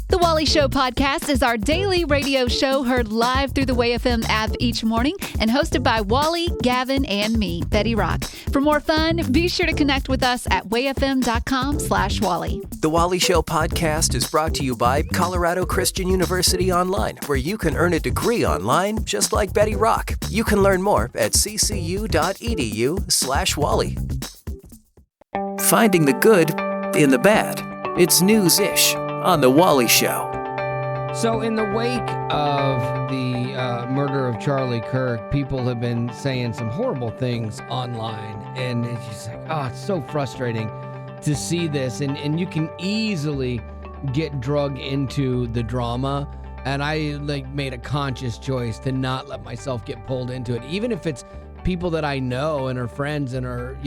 The Wally Show podcast is our daily radio show heard live through the WayFM app each morning and hosted by Wally, Gavin, and me, Betty Rock. For more fun, be sure to connect with us at wayfm.com/Wally. The Wally Show podcast is brought to you by Colorado Christian University Online, where you can earn a degree online just like Betty Rock. You can learn more at ccu.edu/Wally. Finding the good in the bad. It's news-ish on The Wally Show. So in the wake of the murder of Charlie Kirk, people have been saying some horrible things online. And it's just like, it's so frustrating to see this. And you can easily get drugged into the drama. And I made a conscious choice to not let myself get pulled into it. Even if it's people that I know and are friends and are,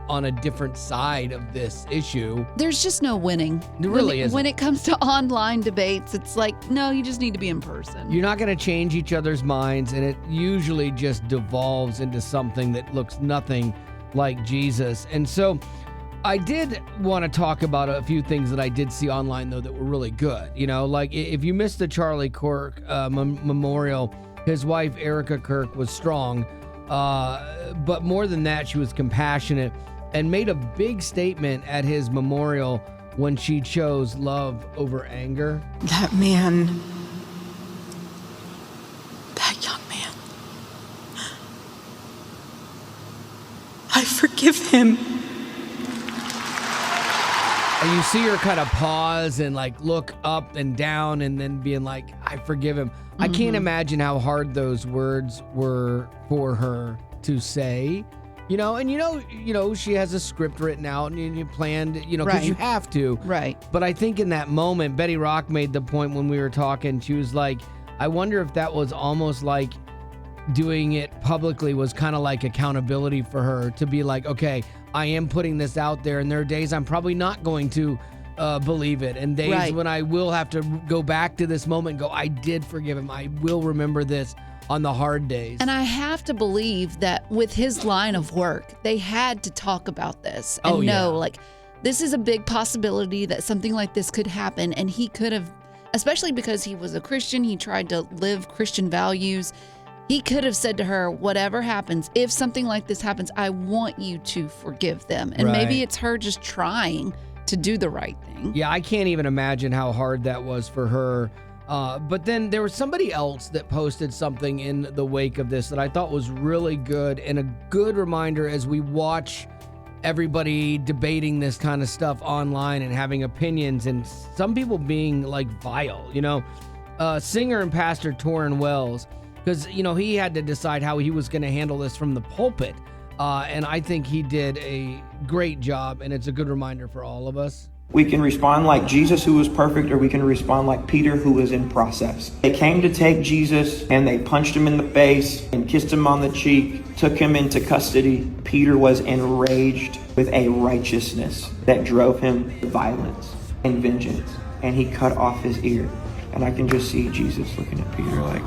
on a different side of this issue. There's just no winning. There really isn't. When it comes to online debates, it's like, no, you just need to be in person. You're not going to change each other's minds, and it usually just devolves into something that looks nothing like Jesus. And so I did want to talk about a few things that I did see online, though, that were really good. If you missed the Charlie Kirk memorial, his wife, Erica Kirk, was strong. But more than that, she was compassionate and made a big statement at his memorial when she chose love over anger. That man, that young man, I forgive him. And you see her kind of pause and look up and down and then being like, I forgive him. I can't imagine how hard those words were for her to say, and she has a script written out and you planned, because you have to. Right. But I think in that moment, Betty Rock made the point when we were talking, she was like, I wonder if that was almost like doing it publicly was kind of like accountability for her to be like, okay, I am putting this out there, and there are days I'm probably not going to believe it, and days when I will have to go back to this moment and go, I did forgive him. I will remember this on the hard days. And I have to believe that with his line of work, they had to talk about this and this is a big possibility that something like this could happen, and he could have, especially because he was a Christian, he tried to live Christian values. He could have said to her, whatever happens, if something like this happens, I want you to forgive them. And maybe it's her just trying to do the right thing. Yeah, I can't even imagine how hard that was for her. But then there was somebody else that posted something in the wake of this that I thought was really good and a good reminder as we watch everybody debating this kind of stuff online and having opinions and some people being vile. Singer and pastor Torrin Wells, because, he had to decide how he was going to handle this from the pulpit. And I think he did a great job, and it's a good reminder for all of us. We can respond like Jesus, who was perfect, or we can respond like Peter, who was in process. They came to take Jesus, and they punched him in the face and kissed him on the cheek, took him into custody. Peter was enraged with a righteousness that drove him to violence and vengeance, and he cut off his ear. And I can just see Jesus looking at Peter like,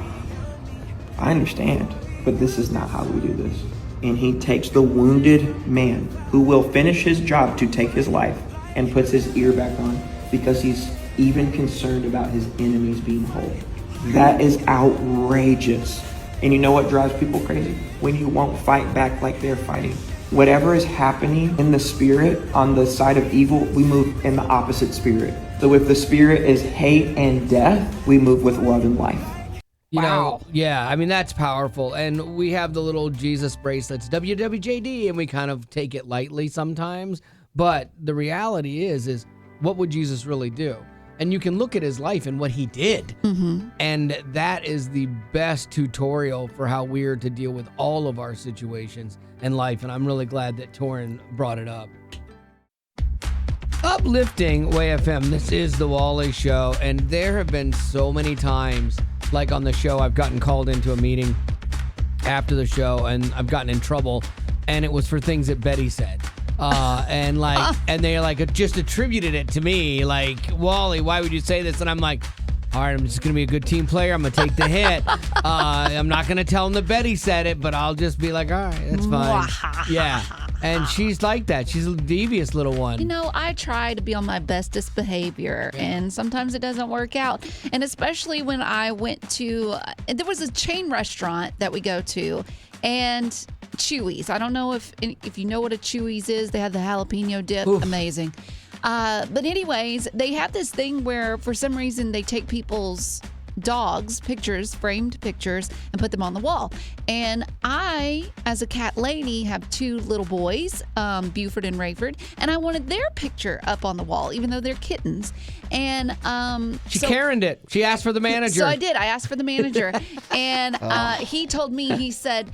I understand, but this is not how we do this. And he takes the wounded man who will finish his job to take his life and puts his ear back on because he's even concerned about his enemies being whole. That is outrageous. And you know what drives people crazy? When you won't fight back like they're fighting. Whatever is happening in the spirit on the side of evil, we move in the opposite spirit. So if the spirit is hate and death, we move with love and life. That's powerful. And we have the little Jesus bracelets, WWJD, and we kind of take it lightly sometimes. But the reality is what would Jesus really do? And you can look at his life and what he did. Mm-hmm. And that is the best tutorial for how we are to deal with all of our situations in life. And I'm really glad that Torrin brought it up. Uplifting WayFM, this is The Wally Show. And there have been so many times, like on the show, I've gotten called into a meeting after the show and I've gotten in trouble. And it was for things that Betty said. And they just attributed it to me, like, Wally, why would you say this? And I'm like, all right, I'm just going to be a good team player. I'm going to take the hit. I'm not going to tell them that Betty said it, but I'll just be like, all right, that's fine. Yeah. And she's like that. She's a devious little one. You know, I try to be on my bestest behavior, and sometimes it doesn't work out. And especially when I went to, there was a chain restaurant that we go to, and Chewy's. I don't know if you know what a Chewy's is. They have the jalapeno dip. Oof. Amazing. But anyways, they have this thing where for some reason they take people's dogs, pictures, framed pictures, and put them on the wall. And I, as a cat lady, have 2 little boys, Buford and Rayford, and I wanted their picture up on the wall, even though they're kittens. And she Karen'd it. She asked for the manager. So I did. I asked for the manager, and he told me, he said,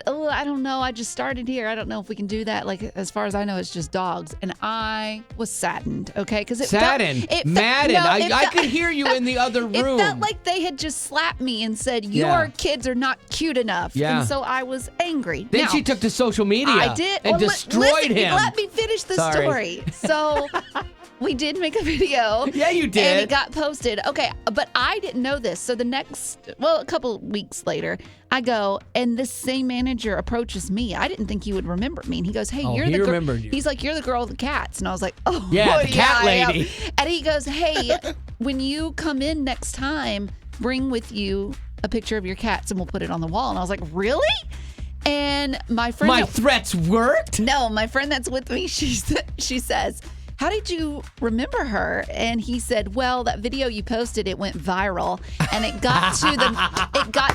oh, I don't know. I just started here. I don't know if we can do that. Like, as far as I know, it's just dogs. And I was saddened, okay? Because it saddened? Maddened. No, I could hear you in the other room. It felt like they had just slapped me and said, your kids are not cute enough. Yeah. And so I was angry. Then she took to social media. I did. And destroyed him. Let me finish the story. So we did make a video. Yeah, you did. And it got posted. Okay, but I didn't know this. So a couple of weeks later, I go, and this same manager approaches me. I didn't think he would remember me. And he goes, hey, you're the girl. He remembered you. He's like, you're the girl with the cats. And I was like, oh, yeah, the cat lady. And he goes, hey, when you come in next time, bring with you a picture of your cats and we'll put it on the wall. And I was like, really? And my friend. My threats worked? No, my friend that's with me, she says, how did you remember her? And he said, well, that video you posted, it went viral, and it got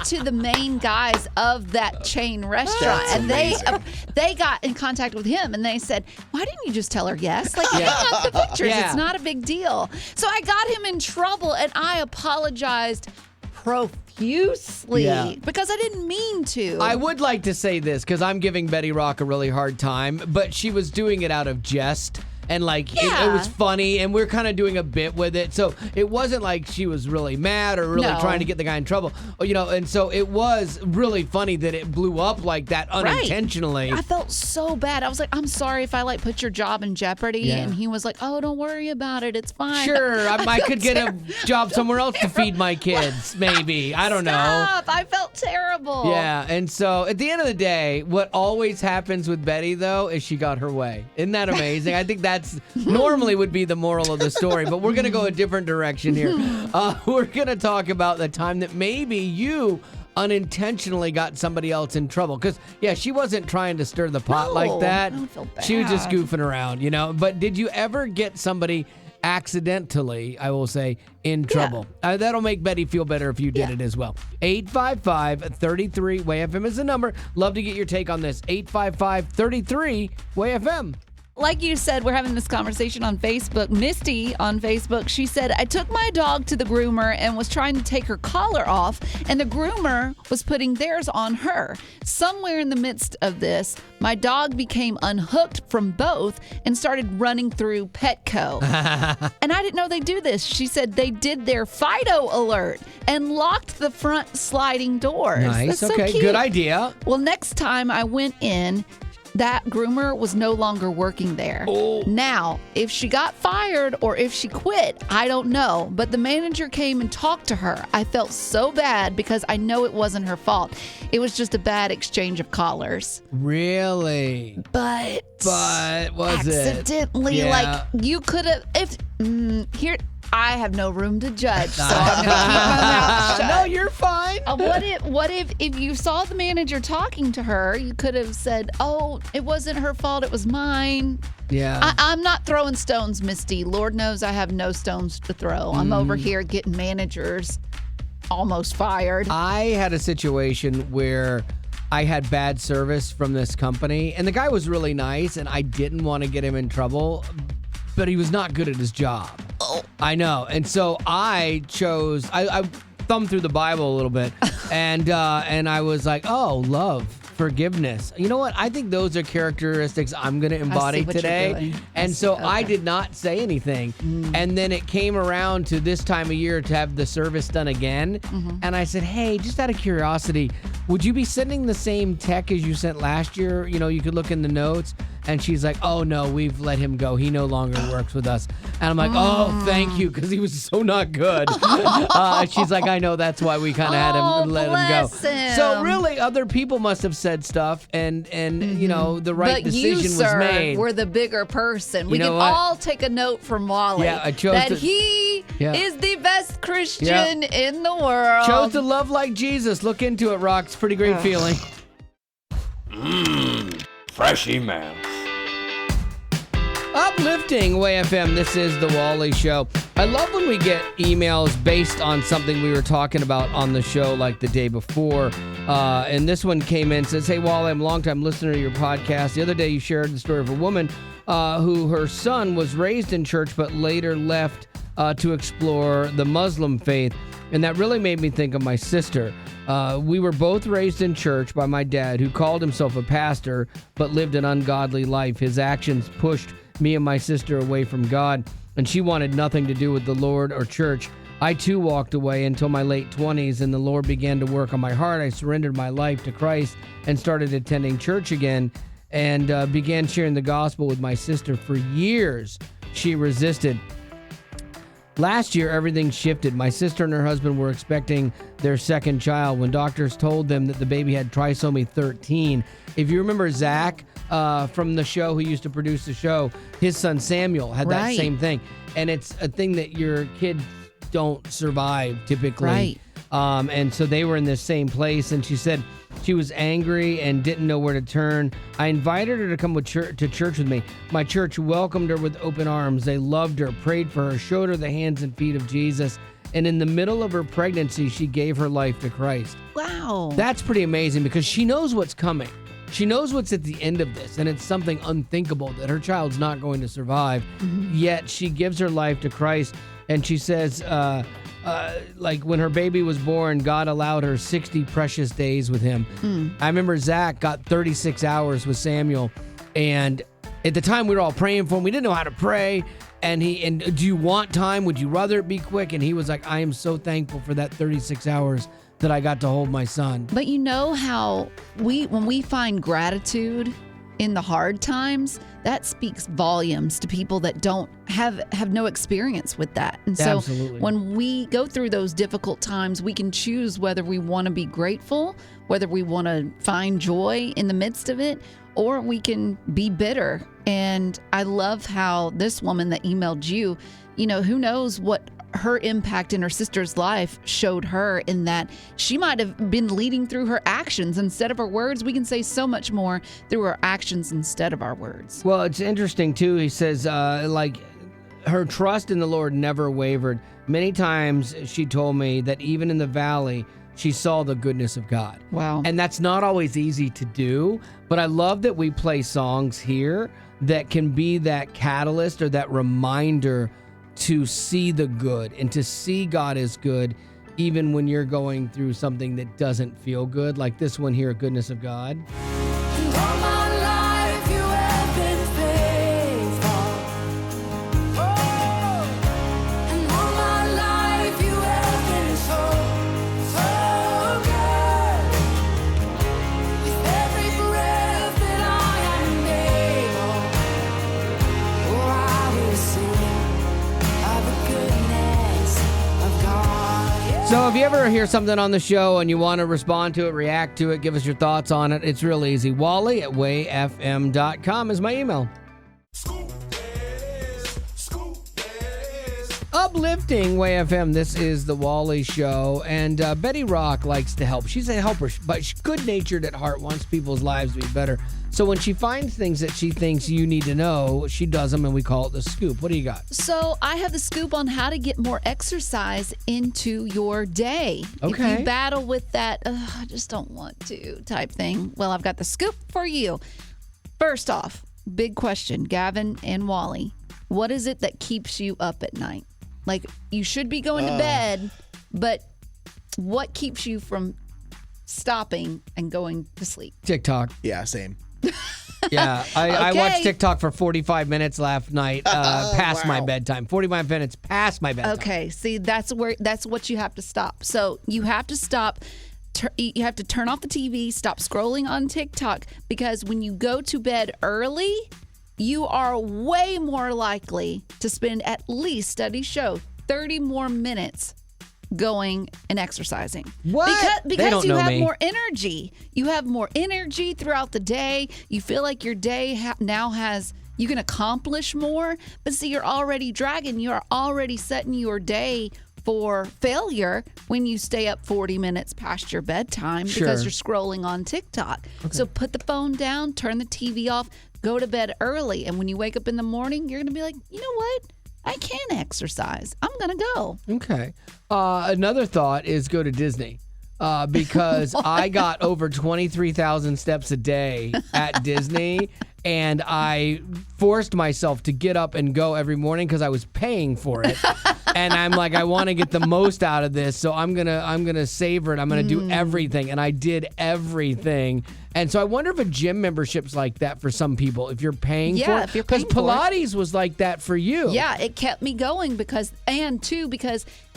to the main guys of that chain restaurant. That's and they got in contact with him, and they said, why didn't you just tell her yes? Like, hang up the pictures. Yeah. It's not a big deal. So I got him in trouble, and I apologized profusely because I didn't mean to. I would like to say this because I'm giving Betty Rock a really hard time, but she was doing it out of jest. And it was funny, and we're kind of doing a bit with it. So it wasn't like she was really mad or really trying to get the guy in trouble. And so it was really funny that it blew up like that unintentionally. Right. I felt so bad. I was like, I'm sorry if I put your job in jeopardy. Yeah. And he was like, oh, don't worry about it. It's fine. Sure, I could get a job somewhere else to feed my kids, maybe. I don't know. I felt terrible. Yeah, and so at the end of the day, what always happens with Betty, though, is she got her way. Isn't that amazing? I think that's normally would be the moral of the story, but we're going to go a different direction here. We're going to talk about the time that maybe you unintentionally got somebody else in trouble. Because, she wasn't trying to stir the pot like that. I don't feel bad. She was just goofing around, But did you ever get somebody accidentally, I will say, in trouble? That'll make Betty feel better if you did it as well. 855-33-WAY-FM is the number. Love to get your take on this. 855-33-WAY-FM. Like you said, we're having this conversation on Facebook. Misty on Facebook, she said, I took my dog to the groomer and was trying to take her collar off, and the groomer was putting theirs on her. Somewhere in the midst of this, my dog became unhooked from both and started running through Petco. And I didn't know they do this. She said they did their Fido alert and locked the front sliding doors. Nice. That's okay. So cute. Good idea. Well, next time I went in, that groomer was no longer working there. Oh. Now, if she got fired or if she quit, I don't know. But the manager came and talked to her. I felt so bad because I know it wasn't her fault. It was just a bad exchange of collars. Really? But was accidentally, it? you could have, here, I have no room to judge, so I'm going to keep my mouth shut. No, you're fine. What if you saw the manager talking to her, you could have said, oh, it wasn't her fault, it was mine. Yeah. I'm not throwing stones, Misty. Lord knows I have no stones to throw. I'm over here getting managers almost fired. I had a situation where I had bad service from this company, and the guy was really nice, and I didn't want to get him in trouble, but he was not good at his job. Oh. I know. And so I chose, I thumbed through the Bible a little bit, and I was like, oh, love, forgiveness. You know what? I think those are characteristics I'm going to embody today. And so I did not say anything. And then it came around to this time of year to have the service done again. And I said, hey, just out of curiosity, would you be sending the same tech as you sent last year? You could look in the notes. And she's like, oh, no, we've let him go. He no longer works with us. And I'm like, oh, thank you, because he was so not good. She's like, I know, that's why we kind of had him, let him go. Him. So really, other people must have said stuff, and you know, the right decision was made. We're the bigger person. We You know can what? all take a note from Wally. Yeah, I chose that to- he Yeah. is the best Christian in the world. Chose to love like Jesus. Look into it, Rock. It's a pretty great feeling. Fresh emails. Uplifting Way FM. This is the Wally Show. I love when we get emails based on something we were talking about on the show like the day before. And this one came in and says, hey, Wally, I'm a longtime listener to your podcast. The other day you shared the story of a woman who her son was raised in church but later left to explore the Muslim faith. And that really made me think of my sister. We were both raised in church by my dad, who called himself a pastor but lived an ungodly life. His actions pushed me and my sister away from God, and she wanted nothing to do with the Lord or church. I too walked away until my late 20s, and the Lord began to work on my heart. I surrendered my life to Christ and started attending church again, and began sharing the gospel with my sister. For years, she resisted. Last year, everything shifted. My sister and her husband were expecting their second child when doctors told them that the baby had trisomy 13. If you remember Zach from the show, who used to produce the show, his son Samuel had that same thing. And it's a thing that your kids don't survive typically. Right. And so they were in this same place, and she said she was angry and didn't know where to turn. I invited her to come to church with me. My church welcomed her with open arms. They loved her, prayed for her, showed her the hands and feet of Jesus. And in the middle of her pregnancy, she gave her life to Christ. Wow. That's pretty amazing, because she knows what's coming. She knows what's at the end of this, and it's something unthinkable that her child's not going to survive. Yet she gives her life to Christ, and she says, like when her baby was born, God allowed her 60 precious days with him. I remember Zach got 36 hours with Samuel, and at the time we were all praying for him. We didn't know how to pray, and do you want time? Would you rather it be quick? And he was like, I am so thankful for that 36 hours that I got to hold my son. But you know how when we find gratitude in the hard times, that speaks volumes to people that don't have no experience with that. And so Absolutely. when we go through those difficult times, we can choose whether we want to be grateful, whether we want to find joy in the midst of it, or we can be bitter. And I love how this woman that emailed you, you know, who knows what her impact in her sister's life showed her, in that she might have been leading through her actions instead of her words. We can say so much more through our actions instead of our words. Well, it's interesting too. He says, like, her trust in the Lord never wavered. Many times she told me that even in the valley, she saw the goodness of God. Wow. And that's not always easy to do, but I love that we play songs here that can be that catalyst or that reminder to see the good and to see God is good, even when you're going through something that doesn't feel good, like this one here, Goodness of God. So if you ever hear something on the show and you want to respond to it, react to it, give us your thoughts on it, it's real easy. Wally@wayfm.com is my email. Uplifting Way FM, this is the Wally Show, and Betty Rock likes to help. She's a helper, but she's good-natured at heart, wants people's lives to be better. So when she finds things that she thinks you need to know, she does them, and we call it the scoop. What do you got? So I have the scoop on how to get more exercise into your day. Okay. If you battle with that, I just don't want to type thing, well, I've got the scoop for you. First off, big question, Gavin and Wally. What is it that keeps you up at night? Like, you should be going to bed, but what keeps you from stopping and going to sleep? TikTok. Yeah, same. Yeah, I Okay. watched TikTok for 45 minutes last night, past my bedtime. 45 minutes past my bedtime. Okay, see, that's what you have to stop. So you have to stop you have to turn off the TV, stop scrolling on TikTok, because when you go to bed early, you are way more likely to spend, at least studies show, 30 more minutes going and exercising. What? Because you have more energy. You have more energy throughout the day. You feel like your day you can accomplish more. But see, you're already dragging. You're already setting your day for failure when you stay up 40 minutes past your bedtime because you're scrolling on TikTok. Okay. So put the phone down, turn the TV off, go to bed early. And when you wake up in the morning, you're going to be like, you know what? I can exercise. I'm going to go. Okay. Another thought is go to Disney. Because I got over 23,000 steps a day at Disney, and I forced myself to get up and go every morning because I was paying for it. And I'm like, I want to get the most out of this, so I'm gonna savor it. I'm gonna do everything, and I did everything. And so I wonder if a gym membership's like that for some people. If you're paying for it, because Pilates was like that for you. Yeah, it kept me going because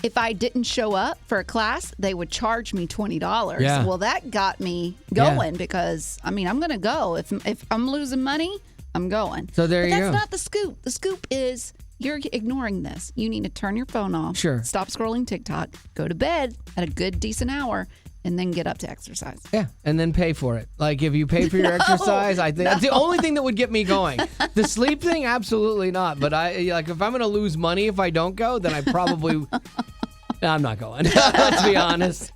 if I didn't show up for a class, they would charge me $20. Yeah. Well, that got me going because I'm gonna go. If I'm losing money, I'm going. So there you go. That's not the scoop. The scoop is you're ignoring this. You need to turn your phone off. Sure. Stop scrolling TikTok. Go to bed at a good, decent hour. And then get up to exercise. Yeah, and then pay for it. Like if you pay for your exercise, I think that's the only thing that would get me going. The sleep thing, absolutely not. But if I'm going to lose money if I don't go, then I probably I'm not going. Let's be honest.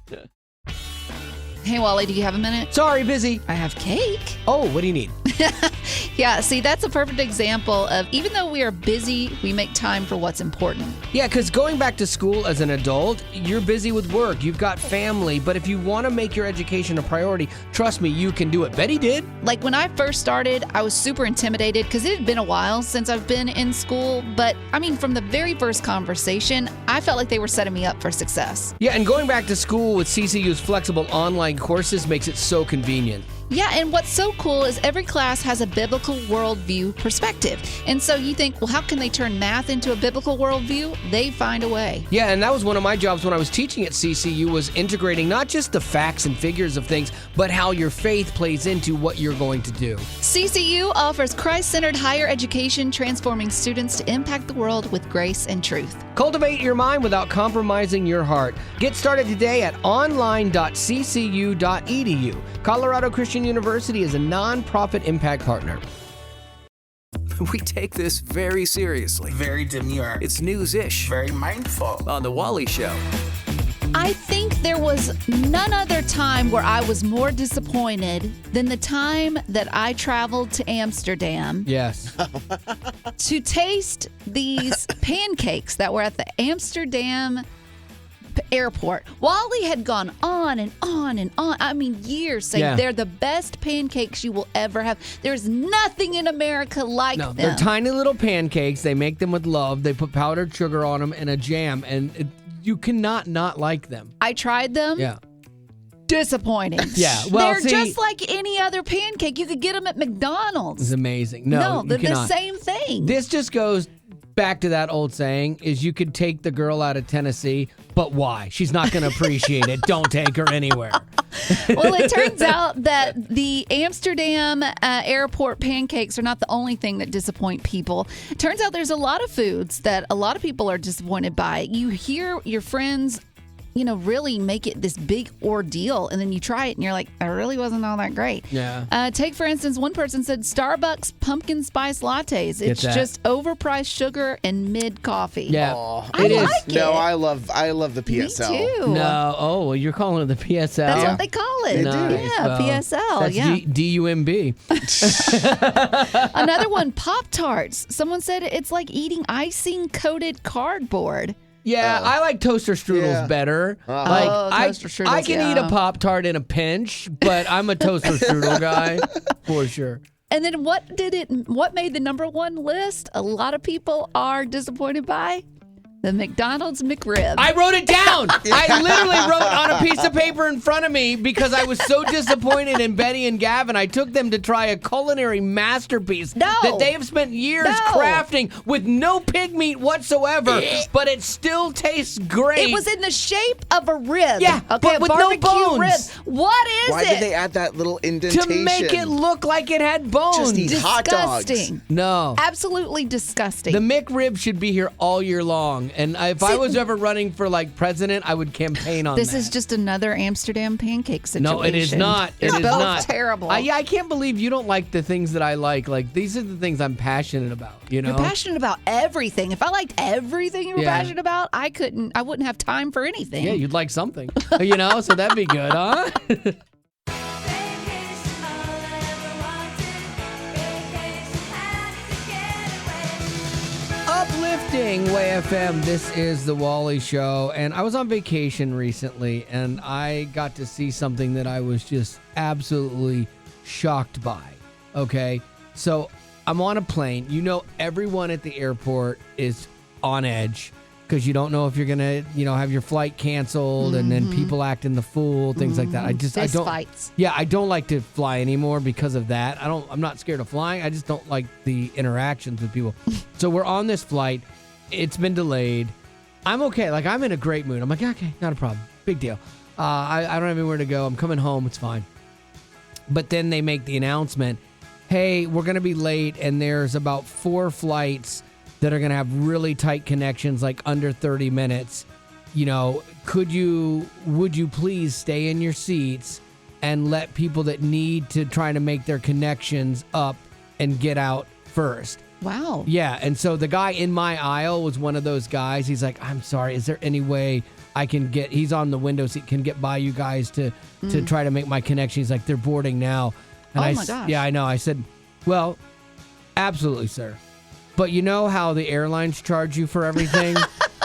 Hey, Wally, do you have a minute? Sorry, busy. I have cake. Oh, what do you need? Yeah, see, that's a perfect example of even though we are busy, we make time for what's important. Yeah, because going back to school as an adult, you're busy with work, you've got family, but if you want to make your education a priority, trust me, you can do it. Betty did. Like when I first started, I was super intimidated because it had been a while since I've been in school. But from the very first conversation, I felt like they were setting me up for success. Yeah, and going back to school with CCU's flexible online courses makes it so convenient. Yeah, and what's so cool is every class has a biblical worldview perspective. And so you think, well, how can they turn math into a biblical worldview? They find a way. Yeah, and that was one of my jobs when I was teaching at CCU, was integrating not just the facts and figures of things, but how your faith plays into what you're going to do. CCU offers Christ-centered higher education, transforming students to impact the world with grace and truth. Cultivate your mind without compromising your heart. Get started today at online.ccu.edu. Colorado Christian University is a non-profit impact partner. We take this very seriously. Very demure. It's news-ish. Very mindful. On The Wally Show. I think there was none other time where I was more disappointed than the time that I traveled to Amsterdam. Yes. To taste these pancakes that were at the Amsterdam airport. Wally had gone on and on and on. Years saying they're the best pancakes you will ever have. There's nothing in America like them. They're tiny little pancakes. They make them with love. They put powdered sugar on them and a jam, and you cannot not like them. I tried them. Yeah. Disappointing. Yeah. Well, they're just like any other pancake. You could get them at McDonald's. It's amazing. No, they're the same thing. This just goes back to that old saying, is you could take the girl out of Tennessee, but why? She's not going to appreciate it. Don't take her anywhere. Well, it turns out that the Amsterdam airport pancakes are not the only thing that disappoint people. It turns out there's a lot of foods that a lot of people are disappointed by. You hear your friends, really make it this big ordeal, and then you try it and you're like, it really wasn't all that great. Yeah. Take, for instance, one person said Starbucks pumpkin spice lattes. It's just overpriced sugar and mid coffee. Yeah. I like it. No, I love the PSL. Me too. No. Oh, well, you're calling it the PSL. That's what they call it. Nice. Yeah, Well, PSL. That's Yeah. DUMB. Another one, Pop-Tarts. Someone said it's like eating icing-coated cardboard. Yeah, I like toaster strudels better. Toaster strudels, I can eat a Pop-Tart in a pinch, but I'm a toaster strudel guy for sure. And then what made the number one list? A lot of people are disappointed by The McDonald's McRib. I wrote it down. I literally wrote on a piece of paper in front of me because I was so disappointed in Betty and Gavin. I took them to try a culinary masterpiece that they have spent years crafting with no pig meat whatsoever, but it still tastes great. It was in the shape of a rib. Yeah, okay, but with no bones. Rib. What is Why it? did they add that little indentation? To make it look like it had bones. Just eat hot dogs. Disgusting. No. Absolutely disgusting. The McRib should be here all year long. And if I was ever running for like president, I would campaign on This that. is just another Amsterdam pancake situation. No, it is not. You're It is both not. terrible. I can't believe you don't like the things that I like. Like, these are the things I'm passionate about, you know? You're passionate about everything. If I liked everything you were passionate about, I wouldn't have time for anything. Yeah, you'd like something, you know? So that'd be good, huh? Uplifting Way FM. This is the Wally Show, and I was on vacation recently, and I got to see something that I was just absolutely shocked by. Okay, so I'm on a plane. You know, everyone at the airport is on edge because you don't know if you're gonna, have your flight canceled, and then people acting the fool, things like that. I don't. Fights. Yeah, I don't like to fly anymore because of that. I'm not scared of flying. I just don't like the interactions with people. So we're on this flight. It's been delayed. I'm okay. Like, I'm in a great mood. I'm like, okay, not a problem. Big deal. I don't have anywhere to go. I'm coming home. It's fine. But then they make the announcement, hey, we're going to be late, and there's about 4 flights that are going to have really tight connections, like under 30 minutes. Would you please stay in your seats and let people that need to try to make their connections up and get out first? Wow. Yeah, and so the guy in my aisle was one of those guys. He's like, I'm sorry, is there any way I can get, he's on the window seat, can get by you guys to try to make my connection? He's like, they're boarding now. And my gosh. Yeah, I know. I said, well, absolutely, sir. But you know how the airlines charge you for everything?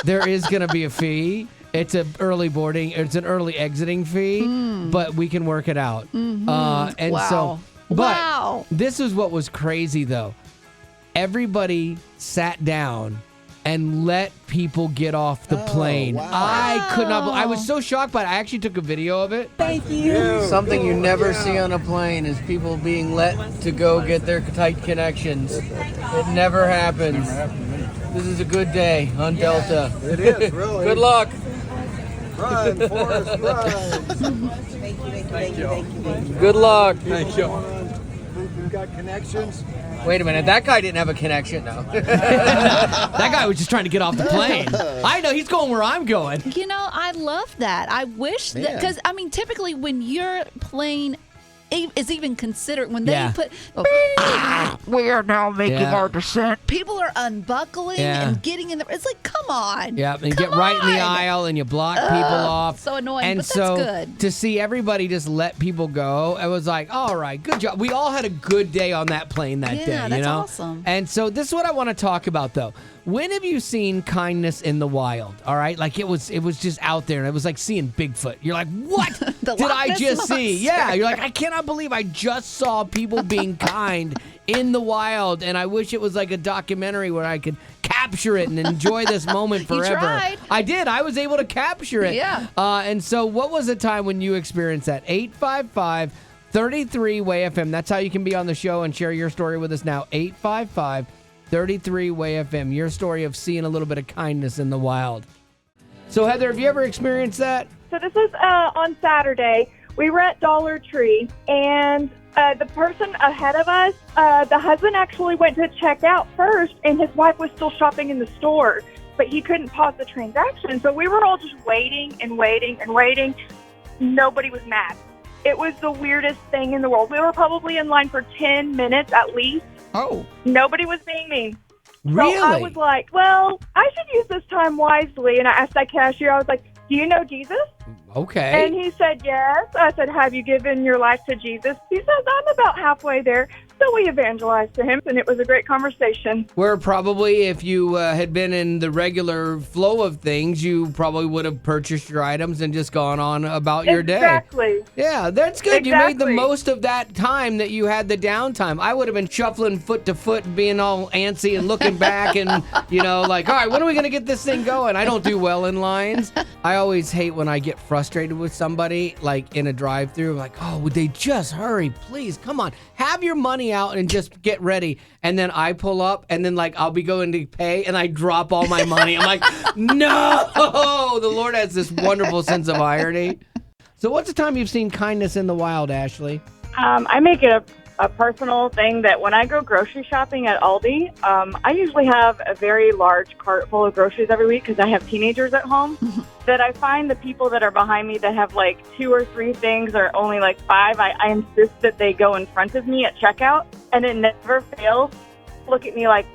There is going to be a fee. It's an early boarding. It's an early exiting fee, but we can work it out. And Wow. But this is what was crazy, though. Everybody sat down and let people get off the plane. Wow. I could not. I was so shocked by it. I actually took a video of it. Thank you. Something you never see on a plane is people being let to go get their tight connections. It never happens. This is a good day on Delta. It is, really. Good luck. Run, Forrest, run. Thank you. Good luck. Thank you. You've got connections? Wait a minute, that guy didn't have a connection, no. That guy was just trying to get off the plane. I know, he's going where I'm going. I love that. I wish that, because, typically when your plane is even considered, when they put, we are now making our descent, people are unbuckling and getting in the, it's like, come on. Yeah, and you get right in the aisle and you block people off. So annoying, and but so that's good. To see everybody just let people go, it was like, all right, good job. We all had a good day on that plane that day, Yeah, you that's know? awesome. And so this is what I want to talk about, though. When have you seen kindness in the wild? All right, like it was just out there, and it was like seeing Bigfoot. You're like, what did I just see? Yeah, you're like, I cannot believe I just saw people being kind in the wild, and I wish it was like a documentary where I could capture it and enjoy this moment forever. You tried. I did. I was able to capture it. Yeah. And so, what was the time when you experienced that? 855-33-WAY-FM. That's how you can be on the show and share your story with us now. 855-33-WAY-FM. Your story of seeing a little bit of kindness in the wild. So, Heather, have you ever experienced that? So this was on Saturday. We were at Dollar Tree, and the person ahead of us, the husband actually went to check out first, and his wife was still shopping in the store, but he couldn't pause the transaction. So we were all just waiting and waiting and waiting. Nobody was mad. It was the weirdest thing in the world. We were probably in line for 10 minutes at least. Oh. Nobody was being mean. Really? So I was like, well, I should use this time wisely. And I asked that cashier, I was like, do you know Jesus? Okay. And he said, yes. I said, have you given your life to Jesus? He says, I'm about halfway there. So So we evangelized to him, and it was a great conversation. Where probably if you had been in the regular flow of things, you probably would have purchased your items and just gone on about your day. Exactly. Yeah, that's good. Exactly. You made the most of that time that you had the downtime. I would have been shuffling foot to foot, being all antsy and looking back and, like, all right, when are we going to get this thing going? I don't do well in lines. I always hate when I get frustrated with somebody, like in a drive-thru, like, oh, would they just hurry, please? Come on, have your money out and just get ready. And then I pull up and then like I'll be going to pay and I drop all my money. I'm like, no, the Lord has this wonderful sense of irony. So what's the time you've seen kindness in the wild, Ashley? I make it a personal thing that when I go grocery shopping at Aldi, I usually have a very large cart full of groceries every week because I have teenagers at home. That I find the people that are behind me that have like 2 or 3 things or only like 5, I insist that they go in front of me at checkout, and it never fails. Look at me like,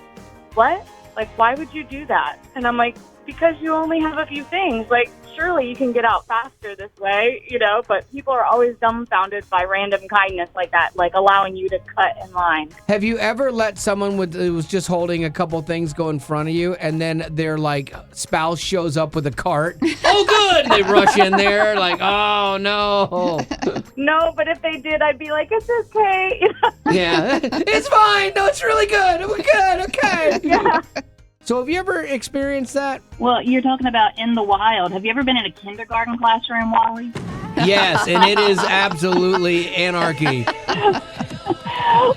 what? Like, why would you do that? And I'm like, because you only have a few things. Like, surely you can get out faster this way, but people are always dumbfounded by random kindness like that, like allowing you to cut in line. Have you ever let someone who was just holding a couple things go in front of you and then their like spouse shows up with a cart? Oh, good! And they rush in there like, oh, no. No, but if they did, I'd be like, it's okay. Yeah, it's fine. No, it's really good. We're good. Okay. Yeah. So have you ever experienced that? Well, you're talking about in the wild. Have you ever been in a kindergarten classroom, Wally? Yes, and it is absolutely anarchy.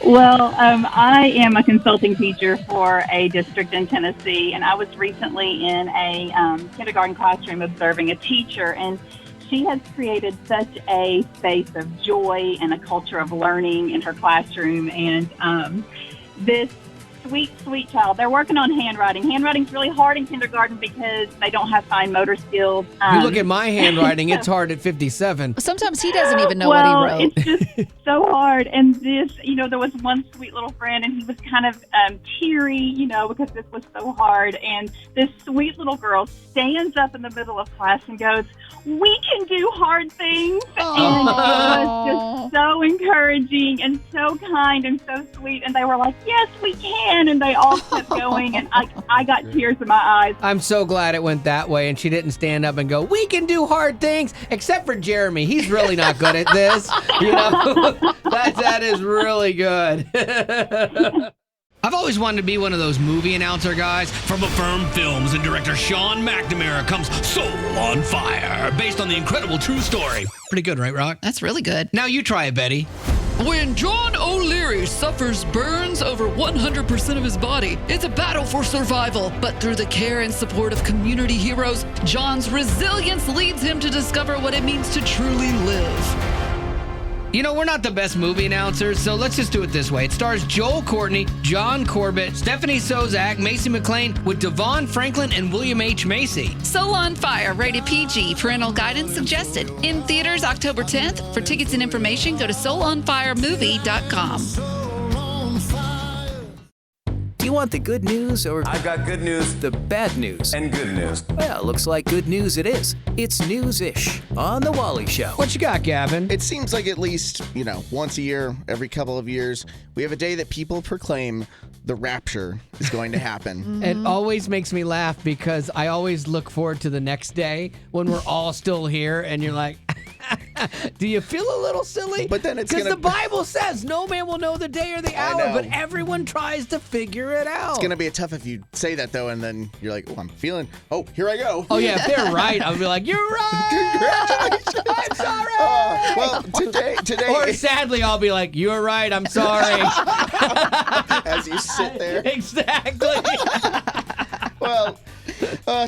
Well, I am a consulting teacher for a district in Tennessee, and I was recently in a kindergarten classroom observing a teacher, and she has created such a space of joy and a culture of learning in her classroom, and this sweet child. They're working on handwriting. Handwriting's really hard in kindergarten because they don't have fine motor skills. You look at my handwriting, it's hard at 57. Sometimes he doesn't even know what he wrote. It's just so hard. And this, there was one sweet little friend, and he was kind of teary, because this was so hard. And this sweet little girl stands up in the middle of class and goes, "We can do hard things." Aww. And it was just so encouraging and so kind and so sweet. And they were like, "Yes, we can." And they all kept going, and I got tears in my eyes. I'm so glad it went that way, and she didn't stand up and go, "We can do hard things," except for Jeremy. He's really not good at this. That is really good. I've always wanted to be one of those movie announcer guys. From Affirm Films and director Sean McNamara comes Soul on Fire, based on the incredible true story. Pretty good, right, Rock? That's really good. Now you try it, Betty. When John O'Leary suffers burns over 100% of his body, it's a battle for survival. But through the care and support of community heroes, John's resilience leads him to discover what it means to truly live. We're not the best movie announcers, so let's just do it this way. It stars Joel Courtney, John Corbett, Stephanie Sozak, Macy McLean, with Devon Franklin and William H. Macy. Soul on Fire, rated PG. Parental guidance suggested. In theaters October 10th. For tickets and information, go to soulonfiremovie.com. Do you want the good news or... I've got good news. The bad news. And good news. Well, looks like good news it is. It's News-ish on The Wally Show. What you got, Gavin? It seems like at least, once a year, every couple of years, we have a day that people proclaim the rapture is going to happen. It always makes me laugh because I always look forward to the next day when we're all still here and you're like... Do you feel a little silly? But then it's because the Bible says no man will know the day or the hour, but everyone tries to figure it out. It's going to be tough if you say that, though, and then you're like, here I go. Oh, yeah, if they're right, I'll be like, you're right. Congratulations. I'm sorry. Well, today. Or sadly, I'll be like, you're right, I'm sorry. As you sit there. Exactly. Well,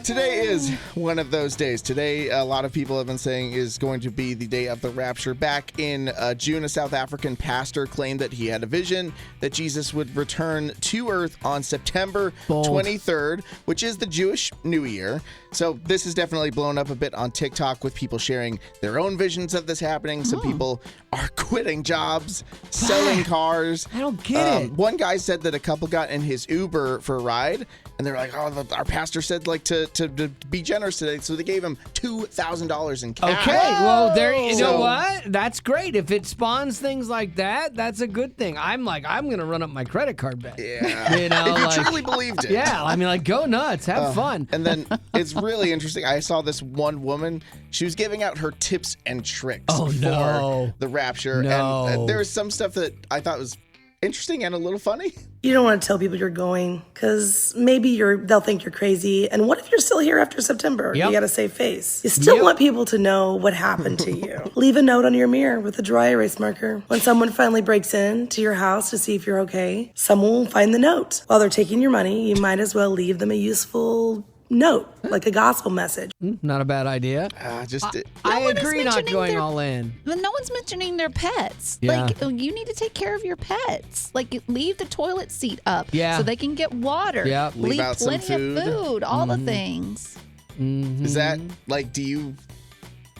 today is one of those days. Today, a lot of people have been saying is going to be the day of the rapture. Back in June, a South African pastor claimed that he had a vision that Jesus would return to Earth on September 23rd, which is the Jewish New Year. So this has definitely blown up a bit on TikTok with people sharing their own visions of this happening. Some people are quitting jobs, selling cars. I don't get it. One guy said that a couple got in his Uber for a ride, And they're like, oh, our pastor said like to be generous today, so they gave him $2,000 in cash. Okay, well, you know what? That's great. If it spawns things like that, that's a good thing. I'm going to run up my credit card bet. Yeah. You know, if you truly believed it. Yeah, I mean, like, go nuts. Have fun. And then it's really interesting. I saw this one woman. She was giving out her tips and tricks for the Rapture. No. And there was some stuff that I thought was interesting and a little funny. You don't want to tell people you're going because maybe they'll think you're crazy. And what if you're still here after September? Yep. You got to save face. You still want people to know what happened to you. Leave a note on your mirror with a dry erase marker. When someone finally breaks in to your house to see if you're okay, someone will find the note. While they're taking your money, you might as well leave them a useful note, like a gospel message. Not a bad idea. I agree not going all in. But no one's mentioning their pets. Yeah. Like, you need to take care of your pets. Like, leave the toilet seat up so they can get water. Yeah. Leave out some plenty of food, all the things. Is that like,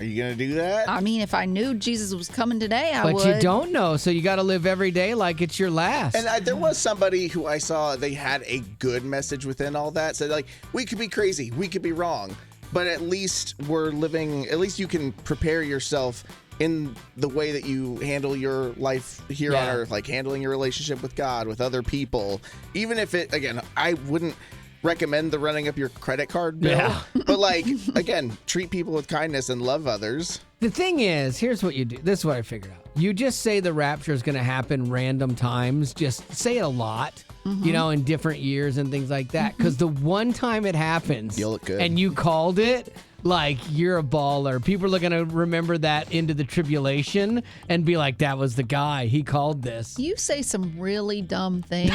are you going to do that? I mean, if I knew Jesus was coming today, I would. But you don't know, so you got to live every day like it's your last. And there was somebody who I saw, they had a good message within all that. So like, we could be crazy, we could be wrong, but at least at least you can prepare yourself in the way that you handle your life here on earth, like handling your relationship with God, with other people. Even if I wouldn't recommend the running up your credit card bill, but like, again, treat people with kindness and love others. The thing is, here's what you do. This is what I figured out. You just say the rapture is going to happen random times. Just say it a lot, in different years and things like that. Because the one time it happens, you'll look good. And you called it, like, you're a baller. People are going to remember that into the tribulation and be like, that was the guy. He called this. You say some really dumb things.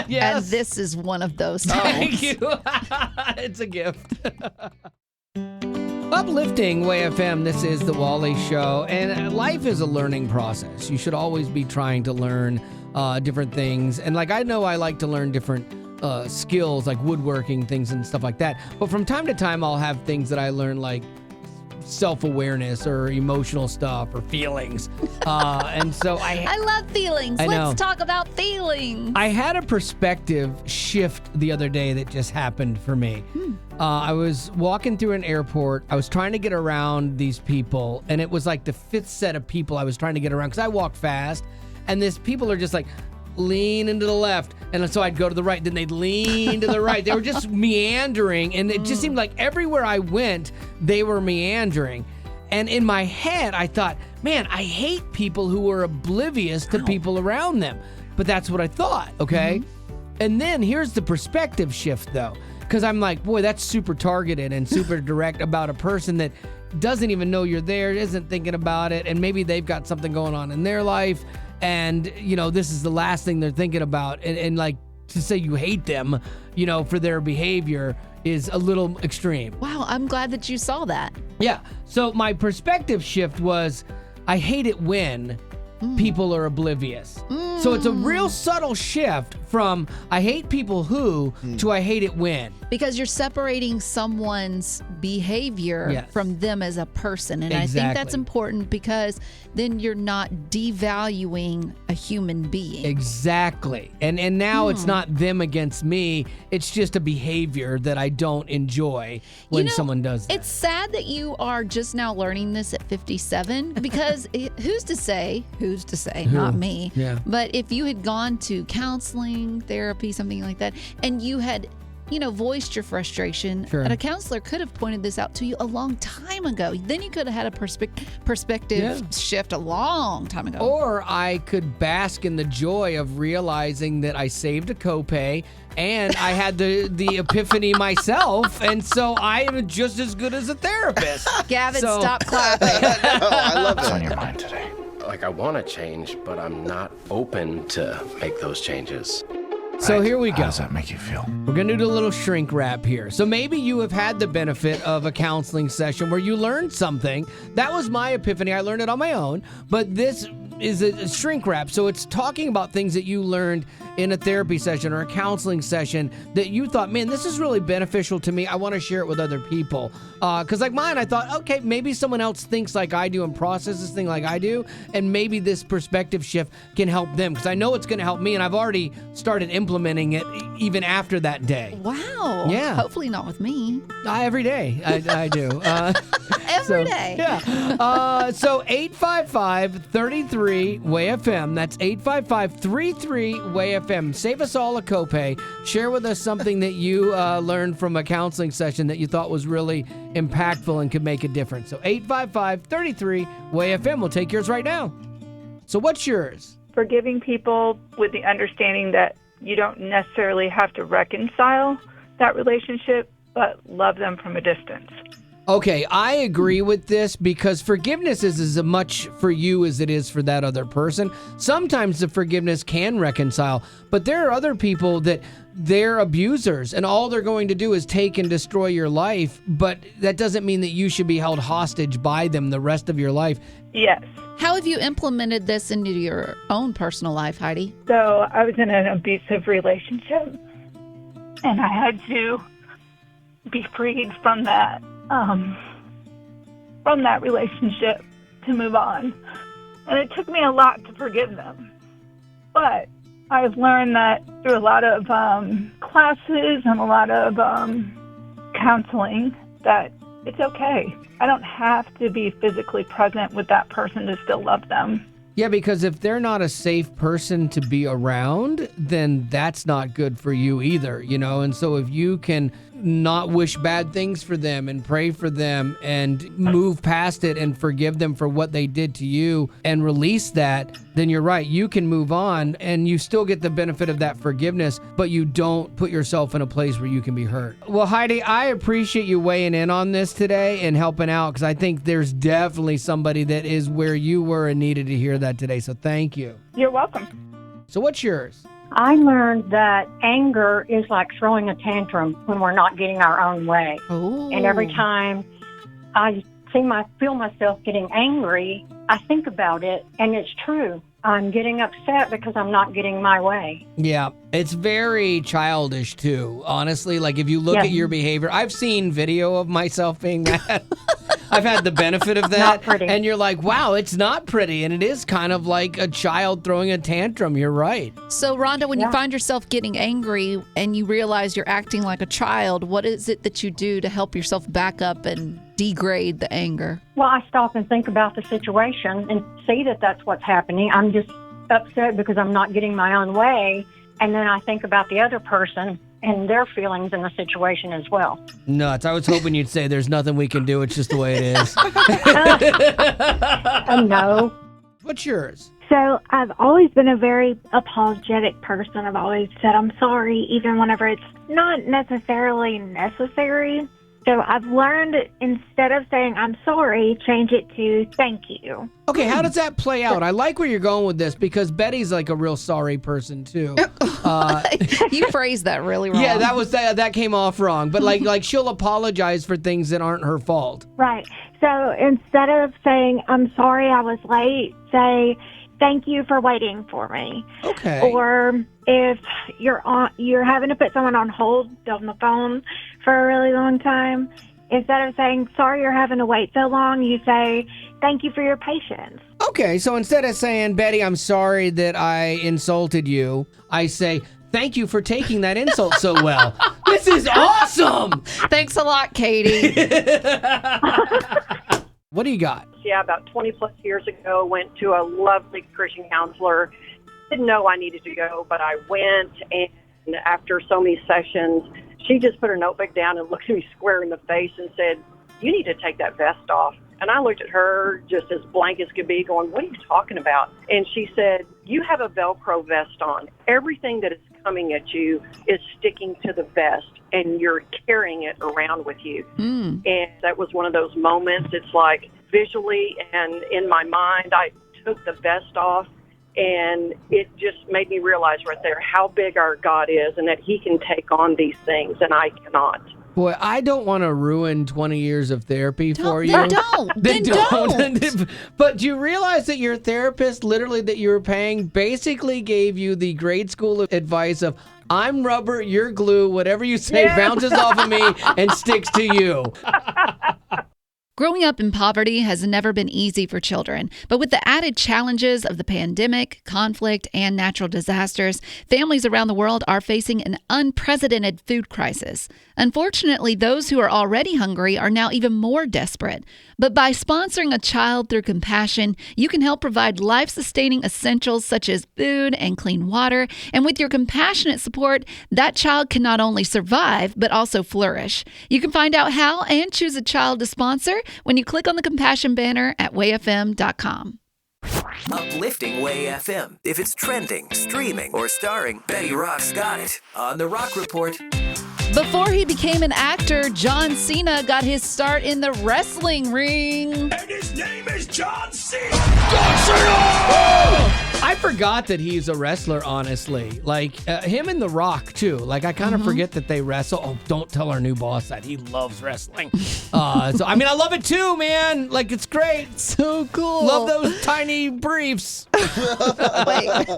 Yes. And this is one of those times. Thank you. It's a gift. Uplifting Way FM, this is The Wally Show, and life is a learning process. You should always be trying to learn different things. And like, I know I like to learn different skills, like woodworking things and stuff like that. But from time to time, I'll have things that I learn, like self-awareness or emotional stuff or feelings. And so I love feelings. Let's talk about feelings. I had a perspective shift the other day that just happened for me. I was walking through an airport. I was trying to get around these people, and it was like the fifth set of people I was trying to get around because I walk fast, and these people are just like, lean into the left, and so I'd go to the right, then they'd lean to the right. They were just meandering, and it just seemed like everywhere I went, they were meandering. And in my head, I thought, man, I hate people who are oblivious to people around them. But that's what I thought, okay? And then here's the perspective shift, though, because I'm like, boy, that's super targeted and super direct about a person that doesn't even know you're there, isn't thinking about it, and maybe they've got something going on in their life. And, this is the last thing they're thinking about. And like, to say you hate them, for their behavior is a little extreme. Wow, I'm glad that you saw that. Yeah. So my perspective shift was, I hate it when people are oblivious. So it's a real subtle shift from I hate people who to I hate it when. Because you're separating someone's behavior from them as a person. And I think that's important because then you're not devaluing a human being. Exactly. And now it's not them against me. It's just a behavior that I don't enjoy when someone does that. It's sad that you are just now learning this at 57 because who's to say, not me. Yeah. But if you had gone to counseling, therapy, something like that, and you had voiced your frustration, and a counselor could have pointed this out to you a long time ago. Then you could have had a perspective shift a long time ago. Or I could bask in the joy of realizing that I saved a copay and I had the epiphany myself, and so I am just as good as a therapist. Gavin, stop clapping. No, I love it. What's on your mind today? Like, I want to change, but I'm not open to make those changes. So here we go. How does that make you feel? We're going to do a little shrink wrap here. So maybe you have had the benefit of a counseling session where you learned something. That was my epiphany. I learned it on my own. But this is a shrink wrap. So it's talking about things that you learned in a therapy session or a counseling session that you thought, man, this is really beneficial to me. I want to share it with other people. Because like mine, I thought, okay, maybe someone else thinks like I do and processes thing like I do. And maybe this perspective shift can help them. Because I know it's going to help me. And I've already started implementing it even after that day. Wow. Yeah. Hopefully not with me. Every day I do. Every day. Yeah. So 855-33-WAY-FM. That's 855-33-WAY-FM. Save us all a copay. Share with us something that you learned from a counseling session that you thought was really impactful and could make a difference. So 855-33-WAY-FM. We'll take yours right now. So what's yours? Forgiving people with the understanding that you don't necessarily have to reconcile that relationship, but love them from a distance. Okay, I agree with this because forgiveness is as much for you as it is for that other person. Sometimes the forgiveness can reconcile, but there are other people that they're abusers and all they're going to do is take and destroy your life, but that doesn't mean that you should be held hostage by them the rest of your life. Yes. How have you implemented this into your own personal life, Heidi? So I was in an abusive relationship, and I had to be freed from that relationship to move on. And it took me a lot to forgive them. But I've learned that through a lot of classes and a lot of counseling that it's okay. I don't have to be physically present with that person to still love them. Yeah, because if they're not a safe person to be around, then that's not good for you either, you know? And so if you can not wish bad things for them and pray for them and move past it and forgive them for what they did to you and release that, then you're right. You can move on and you still get the benefit of that forgiveness, but you don't put yourself in a place where you can be hurt. Well, Heidi, I appreciate you weighing in on this today and helping out because I think there's definitely somebody that is where you were and needed to hear that today. So thank you. You're welcome. So what's yours? I learned that anger is like throwing a tantrum when we're not getting our own way. Ooh. And every time I feel myself getting angry, I think about it, and it's true. I'm getting upset because I'm not getting my way. Yeah, it's very childish too, honestly. Like if you look at your behavior, I've seen video of myself being mad. I've had the benefit of that. Not pretty. And you're like, wow, it's not pretty. And it is kind of like a child throwing a tantrum. You're right. So, Rhonda, when you find yourself getting angry and you realize you're acting like a child, what is it that you do to help yourself back up and degrade the anger? Well, I stop and think about the situation and see that that's what's happening. I'm just upset because I'm not getting my own way. And then I think about the other person and their feelings in the situation as well. Nuts. I was hoping you'd say there's nothing we can do. It's just the way it is. No. What's yours? So I've always been a very apologetic person. I've always said I'm sorry, even whenever it's not necessarily necessary. So I've learned instead of saying I'm sorry, change it to thank you. Okay, how does that play out? I like where you're going with this because Betty's like a real sorry person too. You phrased that really wrong. Yeah, that came off wrong. But like she'll apologize for things that aren't her fault. Right. So instead of saying I'm sorry I was late, say thank you for waiting for me. Okay. Or if you're having to put someone on hold on the phone for a really long time, instead of saying sorry you're having to wait so long, you say thank you for your patience. Okay, so instead of saying, Betty, I'm sorry that I insulted you, I say, thank you for taking that insult so well. This is awesome! Thanks a lot, Katie. What do you got? Yeah, about 20 plus years ago, went to a lovely Christian counselor. Didn't know I needed to go, but I went, and after so many sessions, she just put her notebook down and looked at me square in the face and said, you need to take that vest off. And I looked at her just as blank as could be going, what are you talking about? And she said, you have a Velcro vest on. Everything that is coming at you is sticking to the vest, and you're carrying it around with you. And that was one of those moments. It's like visually and in my mind, I took the vest off, and it just made me realize right there how big our God is and that he can take on these things and I cannot. Boy, I don't want to ruin 20 years of therapy for you. Then don't. But do you realize that your therapist, literally that you were paying, basically gave you the grade school advice of, I'm rubber, you're glue, whatever you say bounces off of me and sticks to you. Growing up in poverty has never been easy for children, but with the added challenges of the pandemic, conflict, and natural disasters, families around the world are facing an unprecedented food crisis. Unfortunately, those who are already hungry are now even more desperate. But by sponsoring a child through compassion, you can help provide life-sustaining essentials such as food and clean water. And with your compassionate support, that child can not only survive, but also flourish. You can find out how and choose a child to sponsor when you click on the compassion banner at wayfm.com. Uplifting Way FM. If it's trending, streaming, or starring, Betty Rock's got it on The Rock Report. Before he became an actor, John Cena got his start in the wrestling ring. And his name is John Cena! John Cena! I forgot that he's a wrestler, honestly. Like, him and The Rock, too. Like, I kind of forget that they wrestle. Oh, don't tell our new boss that. He loves wrestling. I love it, too, man. Like, it's great. So cool. Love those tiny briefs. Wait,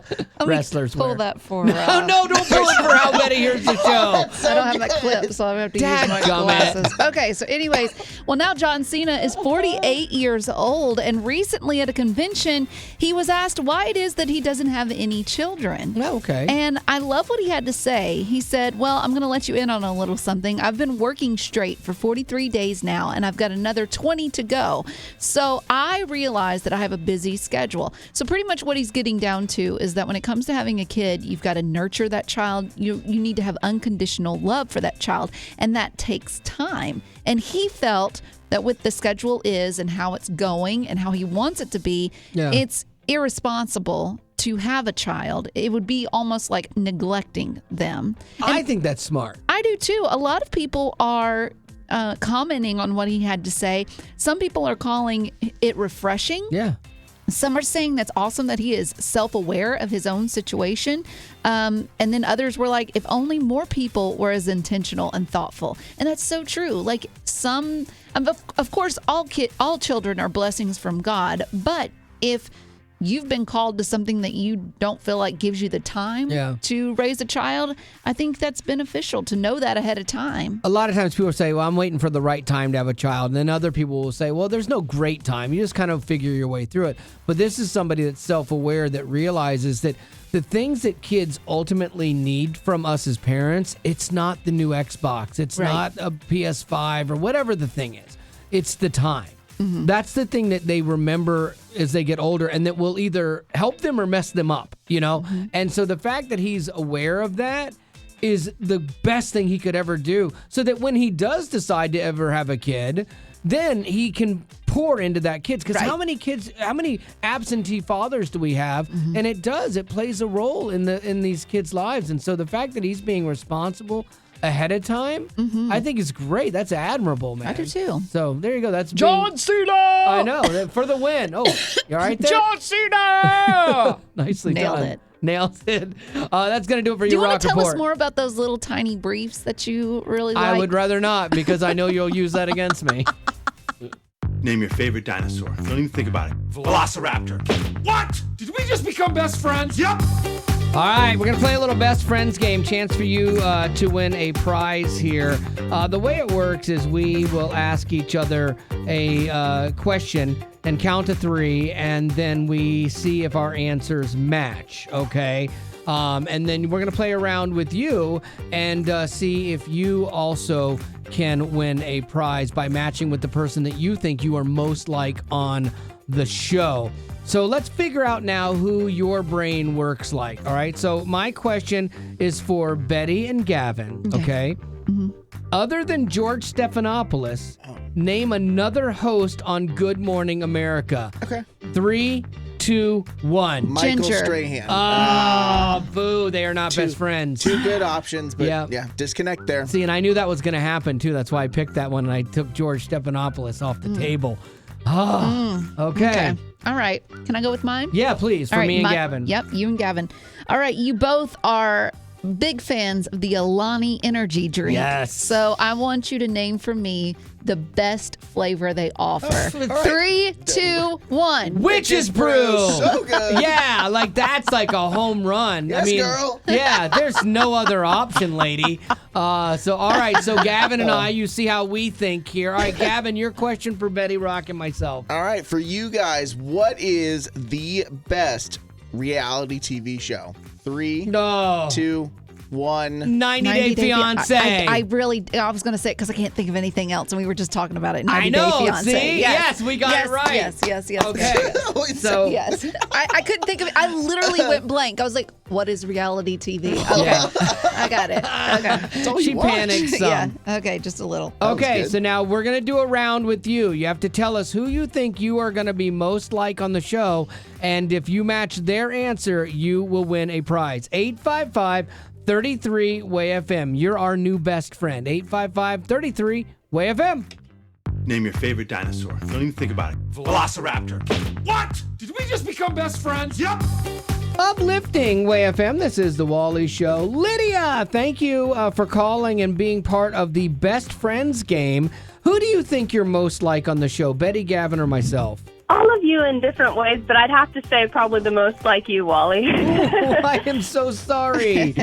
wrestlers pull wear. that for No, don't pull it for how Betty hears the show. I don't have that clip, so I have to use my glasses. Okay, so anyways, well, now John Cena is 48 years old, and recently at a convention, he was asked why it is that he doesn't have any children. Oh, okay. And I love what he had to say. He said, well, I'm going to let you in on a little something. I've been working straight for 43 days now, and I've got another 20 to go. So I realize that I have a busy schedule. So pretty much what he's getting down to is that when it comes to having a kid, you've got to nurture that child. You need to have unconditional love for that child, and that takes time. And he felt that with the schedule is and how it's going and how he wants it to be, it's irresponsible to have a child. It would be almost like neglecting them. And I think that's smart. I do too. A lot of people are commenting on what he had to say. Some people are calling it refreshing. Yeah. Some are saying that's awesome that he is self-aware of his own situation. And then others were like, if only more people were as intentional and thoughtful. And that's so true. Like of course, all children are blessings from God. But if you've been called to something that you don't feel like gives you the time to raise a child, I think that's beneficial to know that ahead of time. A lot of times people say, well, I'm waiting for the right time to have a child. And then other people will say, well, there's no great time. You just kind of figure your way through it. But this is somebody that's self-aware, that realizes that the things that kids ultimately need from us as parents, it's not the new Xbox. It's not a PS5 or whatever the thing is. It's the time. Mm-hmm. That's the thing that they remember as they get older, and that will either help them or mess them up, you know? Mm-hmm. And so the fact that he's aware of that is the best thing he could ever do, so that when he does decide to ever have a kid, then he can pour into that kid. Because how many absentee fathers do we have? Mm-hmm. And it plays a role in these kids' lives. And so the fact that he's being responsible ahead of time, I think is great. That's admirable, man. I do too. So there you go. That's John Cena! I know, for the win. Oh, you all right there? John Cena! Nicely Nailed done. it. Nailed it. That's going to do it for Do you Rock want to tell Report. us more about those little tiny briefs that you really like? I would rather not, because I know you'll use that against me. Name your favorite dinosaur. Don't even think about it. Velociraptor. What? Did we just become best friends? Yep. All right, we're going to play a little best friends game. Chance for you to win a prize here. The way it works is we will ask each other a question and count to 3, and then we see if our answers match, okay? And then we're going to play around with you and see if you also can win a prize by matching with the person that you think you are most like on the show. So let's figure out now who your brain works like, all right? So my question is for Betty and Gavin, okay? Mm-hmm. Other than George Stephanopoulos, name another host on Good Morning America. Okay. 3, 2, 1. Michael Strahan. Oh, boo. They are not best friends. 2 good options, but yeah, disconnect there. See, and I knew that was going to happen, too. That's why I picked that one, and I took George Stephanopoulos off the table. Oh, okay. All right. Can I go with mine? Yeah, please, for me and Gavin. Yep, you and Gavin. All right, you both are big fans of the Alani energy drink. Yes. So I want you to name for me the best flavor they offer. All right. 3, 2, 1. Witch's Brew. So good. Yeah, like that's like a home run. Yes, girl. Yeah, there's no other option, lady. So, all right. So, Gavin and I, you see how we think here. All right, Gavin, your question for Betty Rock and myself. All right, for you guys, what is the best reality TV show? 3, 2, 1. 90 Day Fiance. I was going to say it because I can't think of anything else, and we were just talking about it. 90 I know. Day Fiance. See? Yes, we got it right. Yes. Okay. So yes, I couldn't think of it. I literally went blank. I was like, "What is reality TV?" Okay, I got it. Okay, she panicked some. Yeah. Okay, just a little. Okay, so now we're going to do a round with you. You have to tell us who you think you are going to be most like on the show. And if you match their answer, you will win a prize. 855-33-WAY-FM. You're our new best friend. 855-33-WAY-FM. Name your favorite dinosaur. Don't even think about it. Velociraptor. What? Did we just become best friends? Yep. Uplifting WAY-FM. This is the Wally Show. Lydia, thank you for calling and being part of the Best Friends game. Who do you think you're most like on the show, Betty, Gavin, or myself? All of you in different ways, but I'd have to say probably the most like you, Wally. I am so sorry.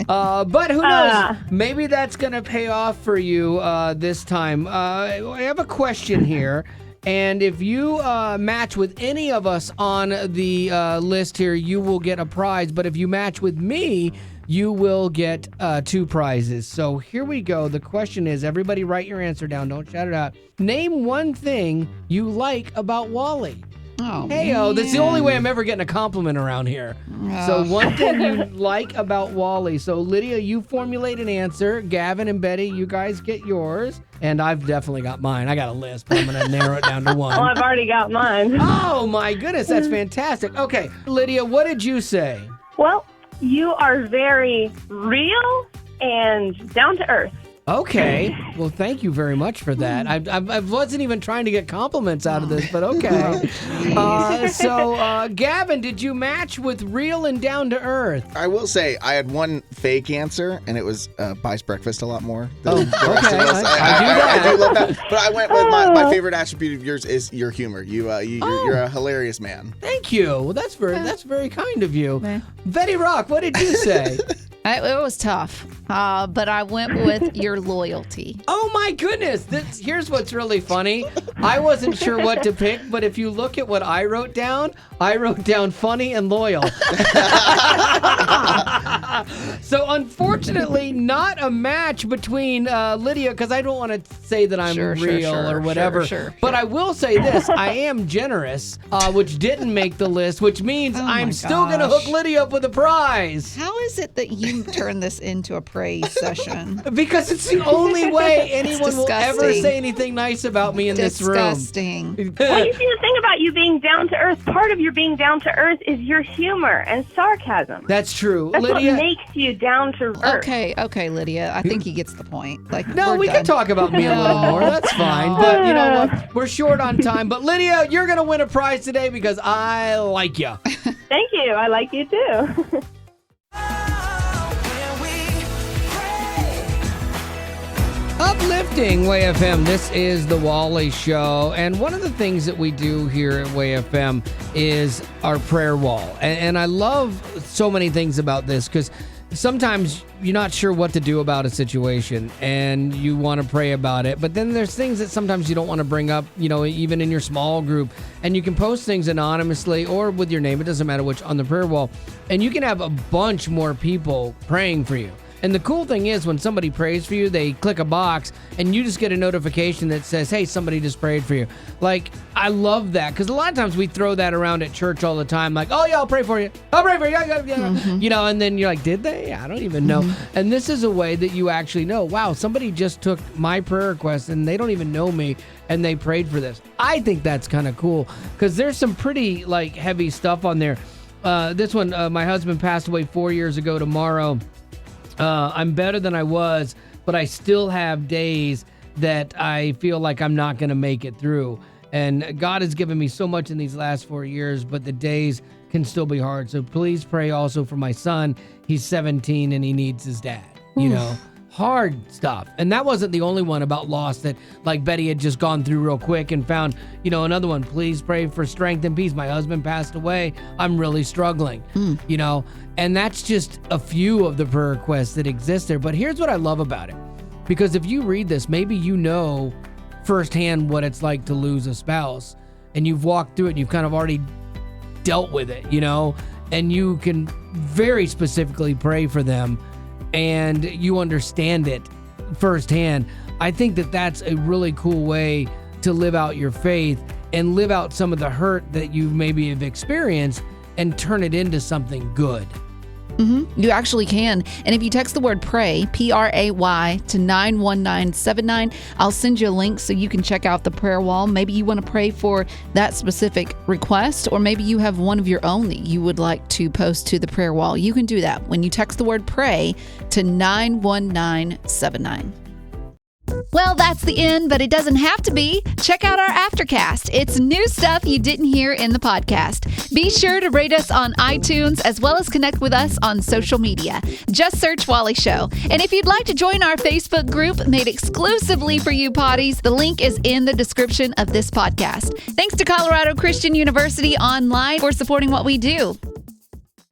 But who knows? Maybe that's going to pay off for you this time. I have a question here. And if you match with any of us on the list here, you will get a prize. But if you match with me, you will get 2 prizes. So here we go. The question is, everybody write your answer down. Don't shout it out. Name one thing you like about Wally. Oh, Hey-o, that's the only way I'm ever getting a compliment around here. So one thing you like about Wally. So Lydia, you formulate an answer. Gavin and Betty, you guys get yours. And I've definitely got mine. I got a list, but I'm going to narrow it down to one. Well, I've already got mine. Oh, my goodness. That's fantastic. Okay, Lydia, what did you say? Well, you are very real and down to earth. Okay. Well, thank you very much for that. I wasn't even trying to get compliments out of this, but okay. So, Gavin, did you match with real and down to earth? I will say I had one fake answer, and it was buys breakfast a lot more. Okay. I do love that. But I went with my favorite attribute of yours is your humor. You're a hilarious man. Thank you. Well, that's very kind of you. Betty Rock, what did you say? It was tough, but I went with your loyalty. Oh my goodness! Here's what's really funny. I wasn't sure what to pick, but if you look at what I wrote down funny and loyal. So unfortunately, not a match between Lydia, because I don't want to say that I'm real or whatever. But I will say this: I am generous, which didn't make the list, which means I'm still going to hook Lydia up with a prize. How is it that you turn this into a praise session? Because it's the only way anyone will ever say anything nice about me in this room. Disgusting. Well, you see, the thing about you being down to earth, part of your being down to earth is your humor and sarcasm. That's true. That's Lydia, what makes you down to earth. Okay, Lydia. I think he gets the point. Like, no, we can talk about me a little more. That's fine. But you know what? We're short on time. But Lydia, you're going to win a prize today because I like you. Thank you. I like you too. Uplifting WAY-FM. This is the Wally Show. And one of the things that we do here at WAY-FM is our prayer wall. And I love so many things about this because sometimes you're not sure what to do about a situation and you want to pray about it. But then there's things that sometimes you don't want to bring up, you know, even in your small group. And you can post things anonymously or with your name. It doesn't matter which, on the prayer wall. And you can have a bunch more people praying for you. And the cool thing is when somebody prays for you, they click a box and you just get a notification that says, hey, somebody just prayed for you. Like, I love that because a lot of times we throw that around at church all the time. Like, oh, yeah, I'll pray for you. I'll pray for you. Mm-hmm. You know, and then you're like, did they? I don't even know. Mm-hmm. And this is a way that you actually know, wow, somebody just took my prayer request and they don't even know me and they prayed for this. I think that's kind of cool because there's some pretty, like, heavy stuff on there. This one, my husband passed away 4 years ago tomorrow. I'm better than I was, but I still have days that I feel like I'm not going to make it through. And God has given me so much in these last 4 years, but the days can still be hard. So please pray also for my son. He's 17 and he needs his dad. You know, hard stuff. And that wasn't the only one about loss that like Betty had just gone through real quick and found, you know, another one. Please pray for strength and peace. My husband passed away. I'm really struggling, you know, and that's just a few of the prayer requests that exist there. But here's what I love about it, because if you read this, maybe you know firsthand what it's like to lose a spouse and you've walked through it and you've kind of already dealt with it, you know, and you can very specifically pray for them and you understand it firsthand. I think that that's a really cool way to live out your faith and live out some of the hurt that you maybe have experienced and turn it into something good. You actually can. And if you text the word pray, P-R-A-Y, to 91979, I'll send you a link so you can check out the prayer wall. Maybe you want to pray for that specific request, or maybe you have one of your own that you would like to post to the prayer wall. You can do that when you text the word pray to 91979. Well, that's the end, but it doesn't have to be. Check out our Aftercast. It's new stuff you didn't hear in the podcast. Be sure to rate us on iTunes as well as connect with us on social media. Just search Wally Show. And if you'd like to join our Facebook group made exclusively for you potties, the link is in the description of this podcast. Thanks to Colorado Christian University Online for supporting what we do.